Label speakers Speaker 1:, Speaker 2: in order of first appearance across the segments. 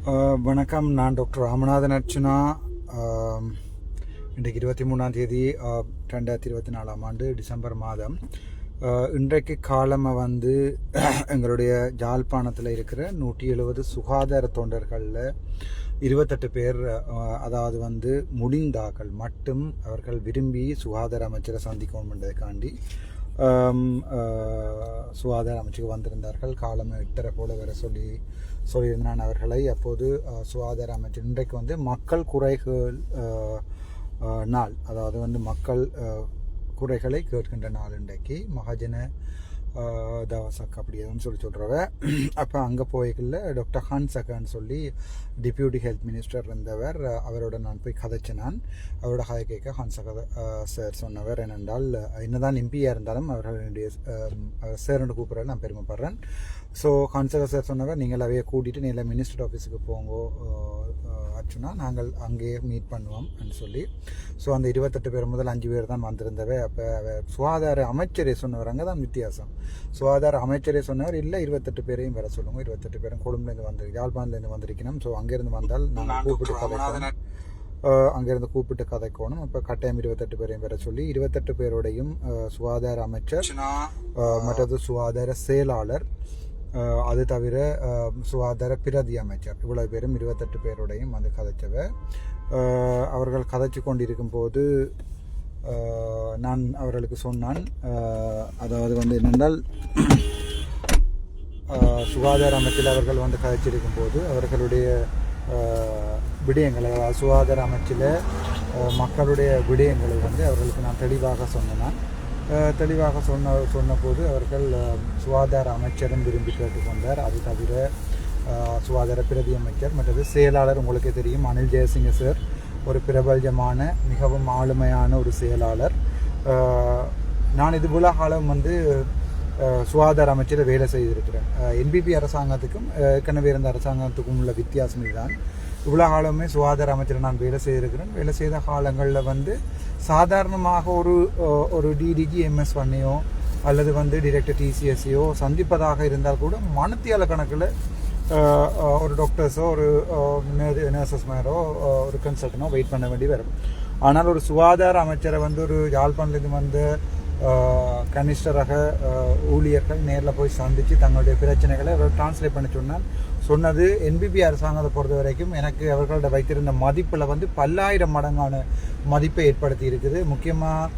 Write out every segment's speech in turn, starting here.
Speaker 1: வணக்கம். நான் டாக்டர் ராமநாதன் அர்ச்சுனா. இன்றைக்கு 23ஆம் தேதி 2024ஆம் ஆண்டு டிசம்பர் மாதம். இன்றைக்கு காலமை எங்களுடைய ஜாழ்ப்பாணத்தில் இருக்கிற 170 சுகாதார தொண்டர்களில் 28 பேர், அதாவது முடிந்தாக்கள் மட்டும் அவர்கள் விரும்பி சுகாதார அமைச்சரை சந்திக்கணுன்றதுக்காண்டி சுகாதார அமைச்சுக்கு வந்திருந்தார்கள். காலமை 8:30 போல வர சொல்லியிருந்தான் அவர்களை. அப்போது சுகாதார அமைச்சர் இன்றைக்கு மக்கள் குறைகள் நாள், அதாவது மக்கள் குறைகளை கேட்கின்ற நாள் இன்றைக்கு மகாஜன தவசக் அப்படி எதுன்னு சொல்கிறவ. அப்போ அங்கே போய்க்குள்ள டாக்டர் ஹன்சகன்னு சொல்லி டிப்யூட்டி ஹெல்த் மினிஸ்டர் இருந்தவர். அவரோட நான் போய் கதைச்சேன். நான் அவரோட கதை கேட்க ஹன்சக சார் சொன்னவர் என்னென்றால், என்னதான் எம்பியாக இருந்தாலும் அவர்களுடைய சார்னு கூப்பிட்றேன் நான் பெருமைப்படுறேன். ஸோ ஹன்சக சார் சொன்னவர், நீங்கள் அவையை கூட்டிகிட்டு நேரில் மினிஸ்டர் ஆஃபீஸுக்கு போங்கோ ஆச்சுன்னா நாங்கள் அங்கேயே மீட் பண்ணுவோம் சொல்லி. ஸோ அந்த 28 பேர் முதல் 5 பேர் தான் வந்திருந்தவை. அப்போ சுகாதார அமைச்சரே சொன்னவர், அங்கே தான் வித்தியாசம். சுகாதார அமைச்சரே சொன்னவர், இல்லை 28 பேரையும் வர சொல்லுங்க, 28 பேரும் கொழும்புலேருந்து வந்து யாழ்ப்பாணத்துலேருந்து வந்திருக்கணும். ஸோ அங்கேருந்து வந்தால் நாங்கள் கூப்பிட்டு கதைக்கணும், அங்கேருந்து கூப்பிட்டு கதைக்கணும். அப்போ கட்டாயம் 28 பேரையும் வர சொல்லி 28 பேரோடையும் சுகாதார அமைச்சர், மற்றது சுகாதார செயலாளர், அது தவிர சுகாதார பிரதி அமைச்சர், இவ்வளோ பேரும் 28 பேரோடையும் கதைச்சவ. அவர்கள் கதைச்சு கொண்டிருக்கும் போது நான் அவர்களுக்கு சொன்னான், அதாவது என்னென்றால் சுகாதார அமைச்சில் அவர்கள் கதைச்சிருக்கும் போது அவர்களுடைய விடயங்களை, அதாவது சுகாதார அமைச்சில் மக்களுடைய விடயங்களை அவர்களுக்கு நான் தெளிவாக சொன்னேன். தெளிவாக சொன்னபோது அவர்கள் சுகாதார அமைச்சரும் விரும்பி கேட்டுக்கொண்டார். அது தவிர சுகாதார பிரதி அமைச்சர் மற்றது செயலாளர், உங்களுக்கே தெரியும் அனில் ஜெயசிங்க சார், ஒரு பிரபல்யமான மிகவும் ஆளுமையான ஒரு செயலாளர். நான் இது போல காலம் சுகாதார அமைச்சரை வேலை செய்திருக்கிறேன். என்பிபி அரசாங்கத்துக்கும் ஏற்கனவே இருந்த அரசாங்கத்துக்கும் உள்ள வித்தியாசம் இதுதான். இவ்வளோ காலமே சுகாதார அமைச்சரை நான் வேலை செய்திருக்கிறேன். வேலை செய்த காலங்களில் சாதாரணமாக ஒரு டிடிஜி MS1ஐயோ அல்லது டிரெக்டர் TCSையோ சந்திப்பதாக இருந்தால் கூட மணித்தியால கணக்கில் ஒரு டாக்டர்ஸோ ஒரு நர்சஸ் மேரோ ஒரு கன்சல்டனோ வெயிட் பண்ண வேண்டி வரும். ஆனால் ஒரு சுகாதார அமைச்சரை ஒரு யாழ்ப்பாணத்துலேருந்து கனிஷ்டராக ஊழியர்கள் நேரில் போய் சந்தித்து தங்களுடைய பிரச்சனைகளை அவர் டிரான்ஸ்லேட் பண்ணி சொன்னது என்பிபி அரசாங்கத்தை பொறுத்த வரைக்கும் எனக்கு அவர்களோட வைத்திருந்த மதிப்பில் 10,000 மடங்கான மதிப்பை ஏற்படுத்தி இருக்குது. முக்கியமாக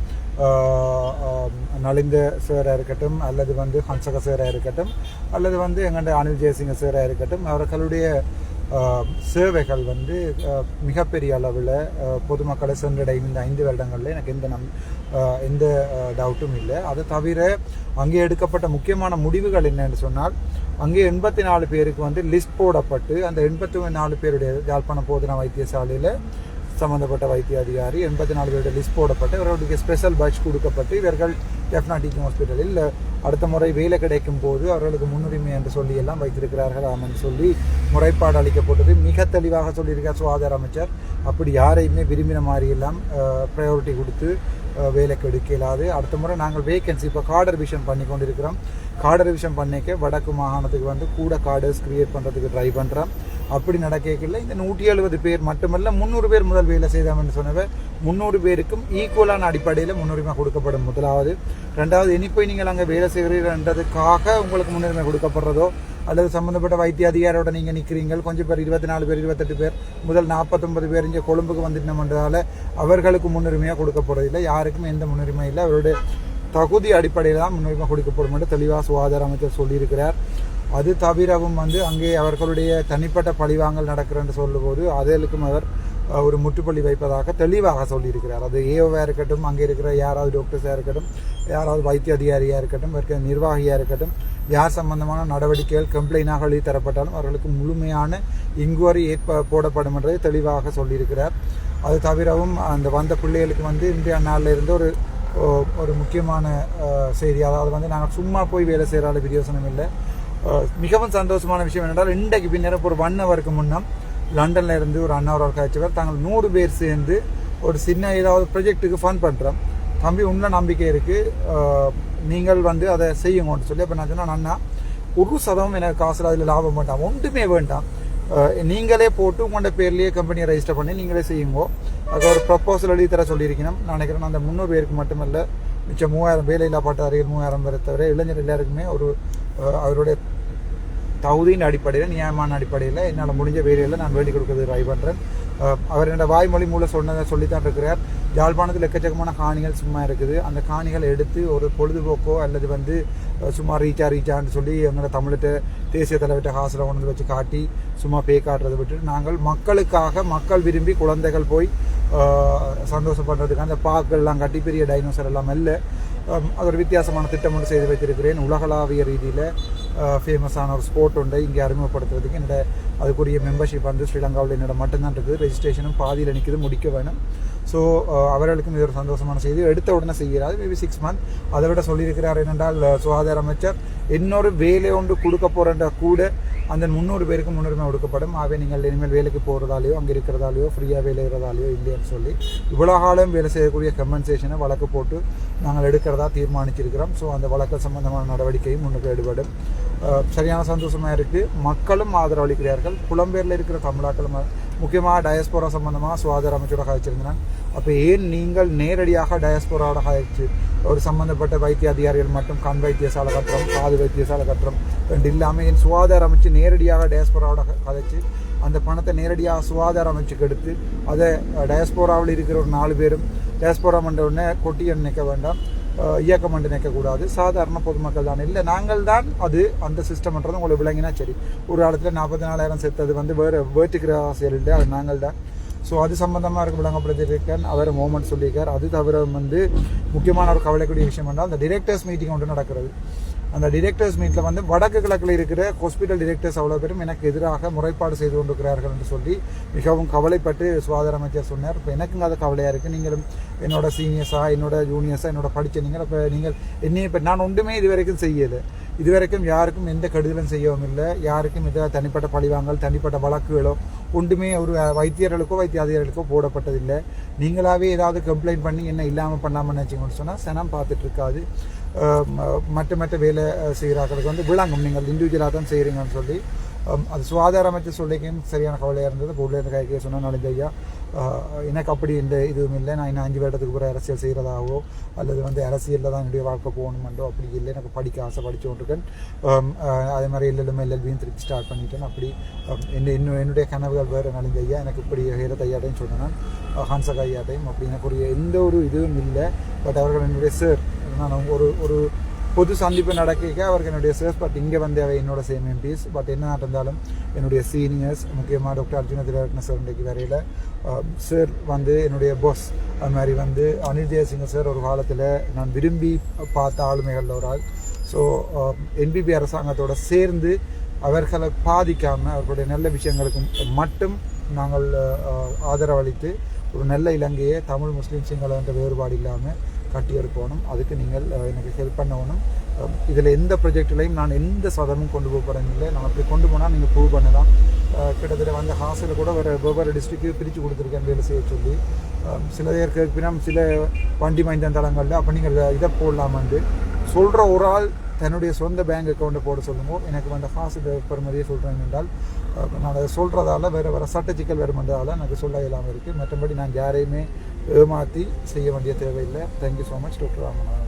Speaker 1: நலிந்த சேராக இருக்கட்டும், அல்லது ஹன்சக சேராக இருக்கட்டும், அல்லது எங்கள்ட அனில் ஜெயசிங்க சேராக இருக்கட்டும், அவர்களுடைய சேவைகள் மிகப்பெரிய அளவில் பொதுமக்களை சென்றடையும் இந்த 5 வருடங்களில் எனக்கு எந்த டவுட்டும் இல்லை. அதை தவிர அங்கே எடுக்கப்பட்ட முக்கியமான முடிவுகள் என்னன்னு சொன்னால், அங்கே 84 பேருக்கு லிஸ்ட் போடப்பட்டு அந்த 84 பேருடைய யாழ்ப்பாணம் போதனா வைத்தியசாலையில் சம்மந்தப்பட்ட வைத்திய அதிகாரி 84 பேருடைய லிஸ்ட் போடப்பட்டு இவர்களுக்கு ஸ்பெஷல் பேட்ச் கொடுக்கப்பட்டு இவர்கள் எஃப்னா டீச்சிங் ஹாஸ்பிட்டலில் அடுத்த முறை வேலை கிடைக்கும் போது அவர்களுக்கு முன்னுரிமை என்று சொல்லி எல்லாம் வைத்திருக்கிறார்கள் ஆமென்னு சொல்லி முறைப்பாடு அளிக்கப்பட்டது. மிக தெளிவாக சொல்லியிருக்கார் சுகாதார அமைச்சர். அப்படி யாரையுமே விரும்பின மாதிரி எல்லாம் ப்ரையாரிட்டி கொடுத்து வேலைக்கு எடுக்க இயலாது. அடுத்த முறை நாங்கள் வேகன்சி இப்போ கார்டர் ரிவிஷன் பண்ணி கொண்டிருக்கிறோம். கார்டர் ரிவிஷன் பண்ணிக்க வடக்கு மாகாணத்துக்கு கூட கார்டர்ஸ் கிரியேட் பண்ணுறதுக்கு ட்ரை பண்ணுறோம். அப்படி நடக்கல இந்த 170 பேர் மட்டுமல்ல 300 பேர் முதல் வேலை செய்தாமன்னு சொன்னவ 300 பேருக்கும் ஈக்குவலான அடிப்படையில் முன்னுரிமை கொடுக்கப்படும். முதலாவது. ரெண்டாவது, இனி போய் நீங்கள் அங்கே வேலை செய்கிறீர்கள்ன்றதுக்காக உங்களுக்கு முன்னுரிமை கொடுக்கப்படுறதோ அல்லது சம்மந்தப்பட்ட வைத்திய அதிகாரியோட நீங்கள் நிற்கிறீங்க கொஞ்சம் பேர் 24 பேர் 28 பேர் முதல் 49 பேர் இங்கே கொழும்புக்கு வந்துட்டோம்ன்றதால அவர்களுக்கு முன்னுரிமையாக கொடுக்கப்படுறதில்லை. யாருக்கும் எந்த முன்னுரிமை இல்லை. அவருடைய தகுதி அடிப்படையில் தான் முன்னுரிமை கொடுக்கப்படும் என்று தெளிவாக சுகாதார அமைச்சர் சொல்லியிருக்கிறார். அது தவிரவும் அங்கே அவர்களுடைய தனிப்பட்ட பழிவாங்கல் நடக்கிறன்னு சொல்லும்போது அதற்கும் அவர் ஒரு முற்றுப்புள்ளி வைப்பதாக தெளிவாக சொல்லியிருக்கிறார். அது ஏஓவாக இருக்கட்டும், அங்கே இருக்கிற யாராவது டாக்டர்ஸாக இருக்கட்டும், யாராவது வைத்திய அதிகாரியாக இருக்கட்டும், இருக்கிற நிர்வாகியாக இருக்கட்டும், யார் சம்பந்தமான நடவடிக்கைகள் கம்ப்ளைண்டாக எழுதி தரப்பட்டாலும் அவர்களுக்கு முழுமையான இன்குவரி போடப்படும் என்றதை தெளிவாக சொல்லியிருக்கிறார். அது தவிரவும் அந்த வந்த பிள்ளைகளுக்கு இந்திய நாளில் இருந்து ஒரு முக்கியமான செய்தி, அதாவது நாங்கள் சும்மா போய் வேலை செய்கிறால பிரயோசனம் இல்லை. மிகவும் சந்தோஷமான விஷயம் என்னென்றால், இன்றைக்கு பின்னர் ஒரு 1 ஹவருக்கு முன்னம் லண்டனில் இருந்து ஒரு அண்ணாவர் காய்ச்சவர் தாங்கள் 100 பேர் சேர்ந்து ஒரு சின்ன ஏதாவது ப்ரொஜெக்டுக்கு ஃபண்ட் பண்ணுறோம். தம்பி உள்ள நம்பிக்கை இருக்குது, நீங்கள் அதை செய்யுங்கன்னு சொல்லி. அப்போ நான் சொன்னேன், அண்ணா 1% எனக்கு காசில் அதில் லாபம் வேண்டாம், ஒன்றுமே வேண்டாம், நீங்களே போட்டு உங்களோட பேர்லேயே கம்பெனியை ரெஜிஸ்டர் பண்ணி நீங்களே செய்யுங்கோ. அது ஒரு ப்ரப்போசல் எழுதி தர சொல்லியிருக்கணும். நான் நினைக்கிறேன் அந்த 300 பேருக்கு மட்டுமல்ல, மிச்சம் 3000 வேலையில்லா பட்டாரிகள் 3000 பேரை தவிர இளைஞர் எல்லாருக்குமே ஒரு அவருடைய தகுதியின் அடிப்படையில், நியாயமான அடிப்படையில் என்னால் முடிஞ்ச வேலையில் நான் வேண்டி கொடுக்கறது ட்ரை பண்ணுறேன். அவர் என்னோட வாய்மொழி மூலம் சொல்லித்தான் இருக்கிறார். யாழ்ப்பாணத்தில் எக்கச்சக்கமான காணிகள் சும்மா இருக்குது. அந்த காணிகளை எடுத்து ஒரு பொழுதுபோக்கோ அல்லது வந்து சும்மா ரீச்சான்னு சொல்லி எங்களை தமிழ்கிட்ட தேசிய தலைவர்கிட்ட காசில் கொண்டு வச்சு காட்டி சும்மா காட்டுறதை விட்டு நாங்கள் மக்களுக்காக, மக்கள் விரும்பி குழந்தைகள் போய் சந்தோஷப்படுறதுக்கு அந்த பார்க்கெல்லாம் கட்டி பெரிய டைனோசர் எல்லாம் இல்லை. அது ஒரு வித்தியாசமான திட்டம் ஒன்று செய்து வைத்திருக்கிறேன். உலகளாவிய ரீதியில் ஃபேமஸான ஒரு ஸ்போர்ட் ஒன்றை இங்கே அறிமுகப்படுத்துறதுக்கு என்னோட அதுக்குரிய மெம்பர்ஷிப் வந்து ஸ்ரீலங்காவில் என்னோட மட்டும்தான் இருக்குது. ரெஜிஸ்ட்ரேஷனும் பாதியில் நிற்கிது, முடிக்க வேணும். ஸோ அவர்களுக்கும் இது ஒரு சந்தோஷமான செய்தி. எடுத்த உடனே செய்கிறார், மேபி 6 months. அதை விட சொல்லியிருக்கிறார் என்னென்றால் சுகாதார அமைச்சர் இன்னொரு வேலை ஒன்று கொடுக்க போகிற கூட அந்த 300 பேருக்கு முன்னுரிமை கொடுக்கப்படும். ஆகவே நீங்கள் இனிமேல் வேலைக்கு போகிறதாலேயோ அங்கே இருக்கிறதாலேயோ ஃப்ரீயாக வேலை இருக்கிறதாலேயோ இல்லைன்னு சொல்லி இவ்வளோ காலம் வேலை செய்யக்கூடிய கம்பன்சேஷனை வழக்கு போட்டு நாங்கள் எடுக்கிறதா தீர்மானிச்சிருக்கிறோம். ஸோ அந்த வழக்கு சம்பந்தமான நடவடிக்கையும் முன்னுக்கு ஈடுபடும். சரியான சந்தோஷமாக இருக்குது. மக்களும் ஆதரவளிக்கிறார்கள். புலம்பெயரில் இருக்கிற தமிழாக்களும் முக்கியமாக டயஸ்போரா சம்பந்தமாக சுகாதார அமைச்சரோட கதைச்சிருந்தாங்க. அப்போ ஏன் நீங்கள் நேரடியாக டயஸ்போராவோட கதைச்சு ஒரு சம்பந்தப்பட்ட வைத்திய அதிகாரிகள் மட்டும் கண் வைத்தியசாலை கட்டுறோம், காது வைத்தியசாலை கட்டுறோம் ரெண்டு இல்லாமல் என் சுகாதார அமைச்சு நேரடியாக டயஸ்போராவோட கதைச்சு அந்த பணத்தை நேரடியாக சுகாதார அமைச்சுக்கு எடுத்து அதை டயஸ்போராவில் இருக்கிற ஒரு 4 பேரும் டயஸ்போரா மண்ட உடனே கொட்டி நினைக்க வேண்டாம், இயக்கம் மண்டு நினைக்கக்கூடாது, சாதாரண பொதுமக்கள் தான் இல்லை, நாங்கள் தான் அது அந்த சிஸ்டம்ன்றது உங்களுக்கு விளங்கினா சரி. ஒரு காலத்தில் 44,000 செத்தது வந்து வேர்ட்டுக்கிற செயல் இல்லை, அது நாங்கள் தான். ஸோ அது சம்பந்தமாக இருக்க விளங்கப்படுத்தியிருக்கேன். அவர் மோமெண்ட் சொல்லியிருக்கார். அது தவிர வந்து முக்கியமான ஒரு கவலைக்கூடிய விஷயம் என்றால் அந்த டிரெக்டர்ஸ் மீட்டிங் ஒன்று நடக்கிறது. அந்த டிரெக்டர்ஸ் மீட்டில் வந்து வடக்கு கிழக்கில் இருக்கிற ஹாஸ்பிட்டல் டிரெக்டர்ஸ் அவ்வளோ பேரும் எனக்கு எதிராக முறைப்பாடு செய்து கொண்டிருக்கிறார்கள் என்று சொல்லி மிகவும் கவலைப்பட்டு சுகாதார அமைச்சர் சொன்னார். இப்போ எனக்குங்க அது கவலையாக இருக்குது. நீங்களும் என்னோட சீனியர்ஸாக, என்னோட ஜூனியர்ஸாக, என்னோட படித்த நீங்கள் இப்போ நீங்கள் என்னையும் இப்போ நான் ஒன்றுமே இது வரைக்கும் செய்யலை. இதுவரைக்கும் யாருக்கும் எந்த கெடுதலும் செய்யவும் இல்லை. யாருக்கும் எந்த தனிப்பட்ட பழிவாங்கல், தனிப்பட்ட வழக்குகளோ ஒன்றுமே ஒரு வைத்தியர்களுக்கோ வைத்தியாதிகாரிகளுக்கோ போடப்பட்டதில்லை. நீங்களாவே ஏதாவது கம்ப்ளைண்ட் பண்ணி என்ன இல்லாமல் பண்ணாமல் நினச்சிங்கன்னு சொன்னால் சனம் பார்த்துட்டு இருக்காது. மற்ற வேலை செய்கிறார்களுக்கு வந்து விளங்கும் நீங்கள் இண்டிவிஜுவலாக தான் செய்கிறீங்கன்னு சொல்லி அது சுகாதார அமைச்சர் சொல்லிக்கும் சரியான கவலையாக இருந்தது. பொருள் கைக்கே சொன்னால் நாளைக்கு ஐயா எனக்கு அப்படி இந்த இதுவும் இல்லை, நான் இன்னும் 5 வருடத்துக்கு பிறகு அரசியல் செய்கிறதாவோ அல்லது வந்து அரசியலில் தான் என்னுடைய வாழ்க்கை போகணுமென்றோ அப்படி இல்லை. எனக்கு படிக்க ஆசை படித்து கொண்டிருக்கேன். அதே மாதிரி எல்எல்பியும் திருப்பி ஸ்டார்ட் பண்ணிட்டேன். அப்படி என்னுடைய கனவுகள் வேறு நலிந்த ஐயா எனக்கு இப்படி ஹேரத் ஐயாட்டையும் சொன்னேன், ஹன்சக் ஐயாட்டையும் அப்படி எனக்கு ஒரு எந்த ஒரு இதுவும் இல்லை. பட் அவர்கள் என்னுடைய சார், நான் ஒரு பொது சந்திப்பு நடக்க அவருக்கு என்னுடைய சேர்ஸ், பட் இங்கே வந்து அவை என்னோட சேம் எம்பிஸ். பட் என்ன இருந்தாலும் என்னுடைய சீனியர்ஸ், முக்கியமாக டாக்டர் அர்ஜுன திலகரத்ன சார் இன்றைக்கு வரையில் சார் வந்து என்னுடைய பாஸ். அது மாதிரி வந்து அனில் ஜெயசிங்க சார் ஒரு காலத்தில் நான் விரும்பி பார்த்த ஆளுமைகளில் ஒரு ஆள். ஸோ என்பிபி அரசாங்கத்தோடு சேர்ந்து அவர்களை பாதிக்காமல் அவர்களுடைய நல்ல விஷயங்களுக்கு மட்டும் நாங்கள் ஆதரவளித்து ஒரு நல்ல இலங்கையை தமிழ் முஸ்லீம் சிங்கள என்ற வேறுபாடு இல்லாமல் கட்டியெடுக்கணும். அதுக்கு நீங்கள் எனக்கு ஹெல்ப் பண்ணணும். இதில் எந்த ப்ரொஜெக்ட்லையும் நான் எந்த சதமும் கொண்டு போக போகிறேன் இல்லை. நான் அப்படி கொண்டு போனால் நீங்கள் ப்ரூவ் பண்ணலாம். கிட்டத்தட்ட வந்து ஹாஸ்டலில் கூட வெவ்வேறு டிஸ்ட்ரிக்ட்டு பிரித்து கொடுத்துருக்கேன் வேலை செய்ய சொல்லி. சில பேர் கேட்பினா சில வண்டி மைந்தன் தளங்களில் அப்போ நீங்கள் இதை போடலாமான்னு சொல்கிற ஒரு ஆள் தன்னுடைய சொந்த பேங்க் அக்கௌண்ட்டை போட சொல்லுங்க. எனக்கு வந்து காசு பெறுமதியே சொல்கிறேன் என்றால் நான் அதை சொல்கிறதால வேறு சட்ட சிக்கல் வருமென்றதால எனக்கு சொல்ல இல்லாமல் இருக்குது. மற்றபடி நான் யாரையுமே ஏமாற்றி செய்ய வேண்டிய தேவையில்லை. Thank you so much doctor Ramanathan.